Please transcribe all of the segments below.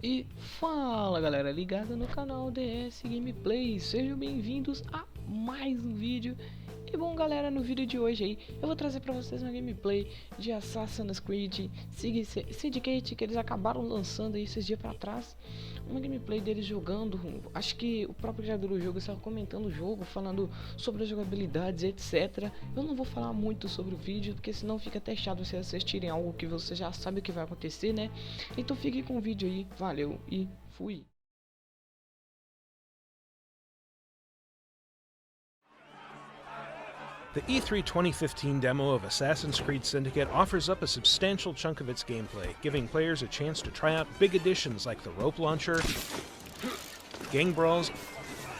E fala galera ligada no canal Deixe Gameplays, sejam bem-vindos a mais um vídeo. E bom galera, no vídeo de hoje aí eu vou trazer pra vocês uma gameplay de Assassin's Creed Syndicate, que eles acabaram lançando aí esses dias pra trás. Uma gameplay deles jogando, acho que o próprio criador do jogo estava comentando o jogo, falando sobre as jogabilidades, etc. Eu não vou falar muito sobre o vídeo, porque senão fica até chato vocês assistirem algo que você já sabe o que vai acontecer, né? Então fique com o vídeo aí, valeu e fui! The E3 2015 demo of Assassin's Creed Syndicate offers up a substantial chunk of its gameplay, giving players a chance to try out big additions like the rope launcher, gang brawls,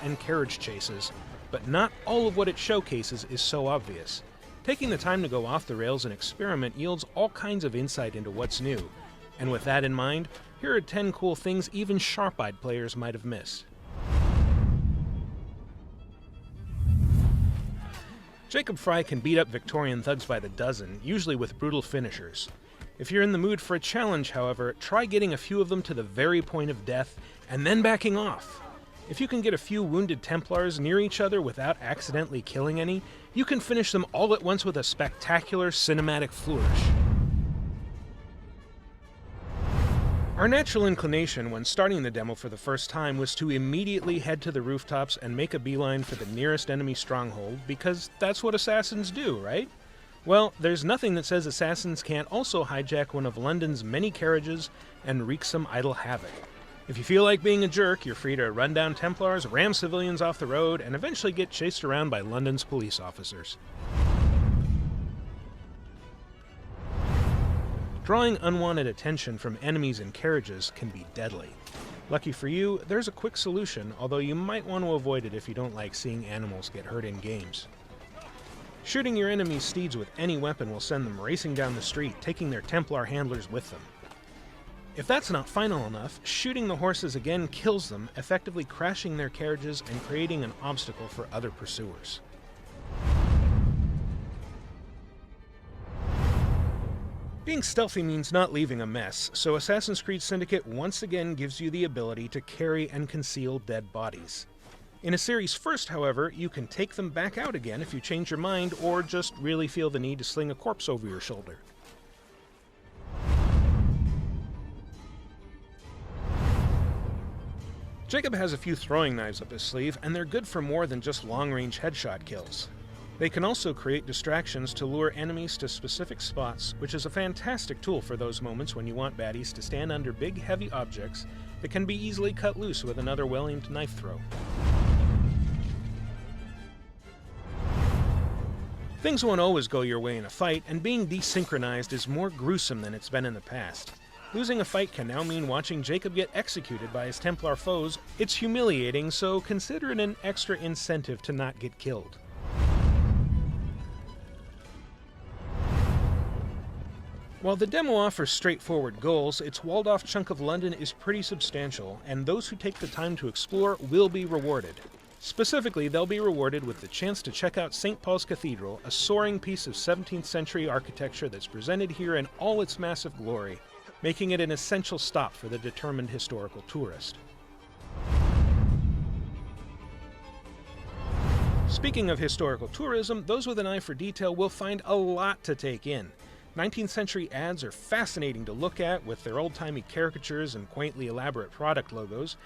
and carriage chases, but not all of what it showcases is so obvious. Taking the time to go off the rails and experiment yields all kinds of insight into what's new, and with that in mind, here are 10 cool things even sharp-eyed players might have missed. Jacob Fry can beat up Victorian thugs by the dozen, usually with brutal finishers. If you're in the mood for a challenge, however, try getting a few of them to the very point of death, and then backing off. If you can get a few wounded Templars near each other without accidentally killing any, you can finish them all at once with a spectacular cinematic flourish. Our natural inclination when starting the demo for the first time was to immediately head to the rooftops and make a beeline for the nearest enemy stronghold, because that's what assassins do, right? Well, there's nothing that says assassins can't also hijack one of London's many carriages and wreak some idle havoc. If you feel like being a jerk, you're free to run down Templars, ram civilians off the road, and eventually get chased around by London's police officers. Drawing unwanted attention from enemies and carriages can be deadly. Lucky for you, there's a quick solution, although you might want to avoid it if you don't like seeing animals get hurt in games. Shooting your enemy's steeds with any weapon will send them racing down the street, taking their Templar handlers with them. If that's not final enough, shooting the horses again kills them, effectively crashing their carriages and creating an obstacle for other pursuers. Being stealthy means not leaving a mess, so Assassin's Creed Syndicate once again gives you the ability to carry and conceal dead bodies. In a series first, however, you can take them back out again if you change your mind or just really feel the need to sling a corpse over your shoulder. Jacob has a few throwing knives up his sleeve, and they're good for more than just long-range headshot kills. They can also create distractions to lure enemies to specific spots, which is a fantastic tool for those moments when you want baddies to stand under big, heavy objects that can be easily cut loose with another well-aimed knife throw. Things won't always go your way in a fight, and being desynchronized is more gruesome than it's been in the past. Losing a fight can now mean watching Jacob get executed by his Templar foes. It's humiliating, so consider it an extra incentive to not get killed. While the demo offers straightforward goals, its walled-off chunk of London is pretty substantial, and those who take the time to explore will be rewarded. Specifically, they'll be rewarded with the chance to check out St. Paul's Cathedral, a soaring piece of 17th century architecture that's presented here in all its massive glory, making it an essential stop for the determined historical tourist. Speaking of historical tourism, those with an eye for detail will find a lot to take in. 19th century ads are fascinating to look at with their old-timey caricatures and quaintly elaborate product logos,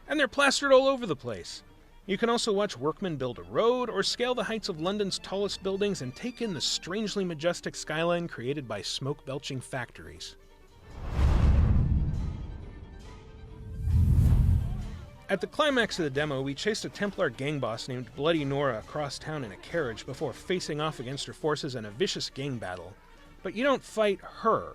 and they're plastered all over the place. You can also watch workmen build a road or scale the heights of London's tallest buildings and take in the strangely majestic skyline created by smoke-belching factories. At the climax of the demo, we chased a Templar gang boss named Bloody Nora across town in a carriage before facing off against her forces in a vicious gang battle. But you don't fight her.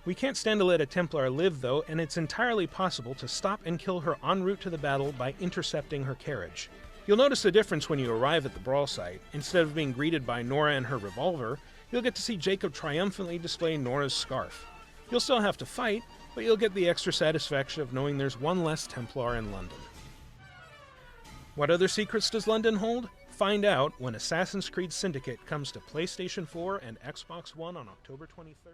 We can't stand to let a Templar live, though, and it's entirely possible to stop and kill her en route to the battle by intercepting her carriage. You'll notice the difference when you arrive at the brawl site. Instead of being greeted by Nora and her revolver, you'll get to see Jacob triumphantly display Nora's scarf. You'll still have to fight, but you'll get the extra satisfaction of knowing there's one less Templar in London. What other secrets does London hold? Find out when Assassin's Creed Syndicate comes to PlayStation 4 and Xbox One on October 23rd.